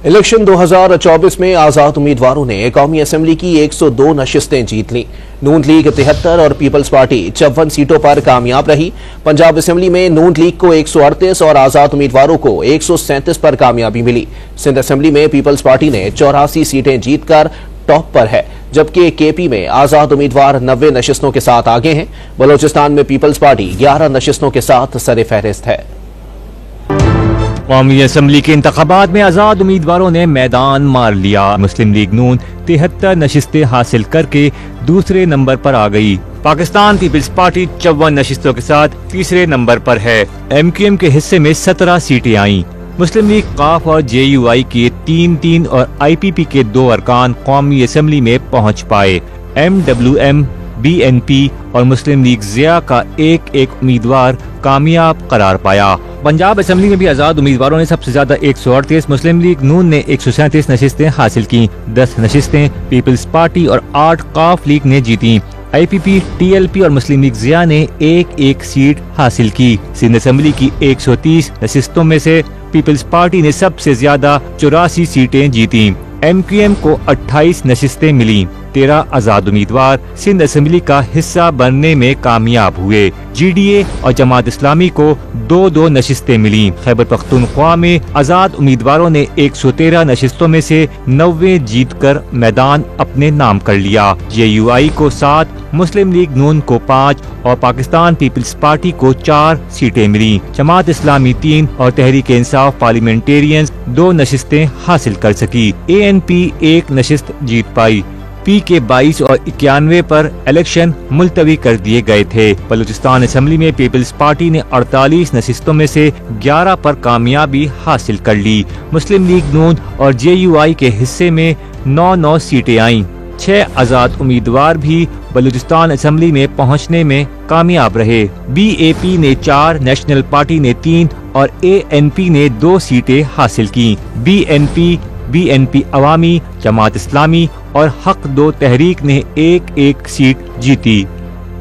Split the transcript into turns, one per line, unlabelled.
Election 2024 में आजाद उम्मीदवारों ने कौमी असम्बली की 102 नशिस्तें जीत लीं। नून लीग 73 और पीपल्स पार्टी 54 सीटों पर कामयाब रही। पंजाब असम्बली में नून लीग को 138 और आजाद उम्मीदवारों को 137 पर कामयाबी मिली। सिंध असम्बली में पीपल्स पार्टी ने 84 सीटें जीतकर टॉप पर है, जबकि केपी में आजाद उम्मीदवार 90 नशिस्तों के साथ आगे हैं। बलोचिस्तान में पीपल्स पार्टी 11 नशिस्तों के साथ सरे फहरिस्त है।
कौमी असम्बली के इंतखाबात में आजाद उम्मीदवारों ने मैदान मार लिया। मुस्लिम लीग नून 73 नशिस्तें हासिल करके दूसरे नंबर पर आ गई। पाकिस्तान पीपल्स पार्टी 54 नशिस्तों के साथ तीसरे नंबर पर है। MQM के हिस्से में 17 सीटें आईं। मुस्लिम लीग काफ और JUI के 3-3 और IPP के 2 अरकान कौमी असम्बली में पहुंच पाए। MWM, BNP और मुस्लिम लीग ज़िया का एक उम्मीदवार कामयाब करार पाया। पंजाब असम्बली में भी आजाद उम्मीदवारों ने सबसे ज्यादा 138, मुस्लिम लीग नून ने 137 नशिस्तें हासिल की। 10 नशिस्तें पीपल्स पार्टी और 8 काफ लीग ने जीती। IPP, TLP और मुस्लिम लीग ज़िया ने एक सीट हासिल की। सिंध असम्बली की 130 नशिस्तों में से पीपल्स पार्टी ने सबसे ज्यादा 84 सीटें जीती। MQM को 28 नशिस्तें मिली। 13 आजाद उम्मीदवार सिंध असम्बली का हिस्सा बनने में कामयाब हुए। GDA और जमात इस्लामी को 2-2 नशिस्तें मिली। खैबर पख्तूनख्वा में आजाद उम्मीदवारों ने 113 नशिस्तों में से 90 जीतकर मैदान अपने नाम कर लिया। JUI को 7, मुस्लिम लीग नून को 5 और पाकिस्तान पीपल्स पार्टी को 4 सीटें मिली। जमात इस्लामी 3 और तहरीक इंसाफ पार्लियामेंटेरियंस 2 नशिस्तें हासिल कर सकी। ANP 1 नशिस्त जीत पाई। P के 22 और 91 पर इलेक्शन मुलतवी कर दिए गए थे। बलूचिस्तान असम्बली में पीपल्स पार्टी ने 48 नशिस्तों में से 11 पर कामयाबी हासिल कर ली। मुस्लिम लीग नून और JUI के हिस्से में 9 सीटें आईं। 6 आजाद उम्मीदवार भी बलूचिस्तान असम्बली में पहुंचने में कामयाब रहे। BAP ने 4, नेशनल पार्टी ने 3 और ANP ने 2 सीटें हासिल की। BNP अवामी, जमात इस्लामी और हक 2 तहरीक ने एक सीट जीती।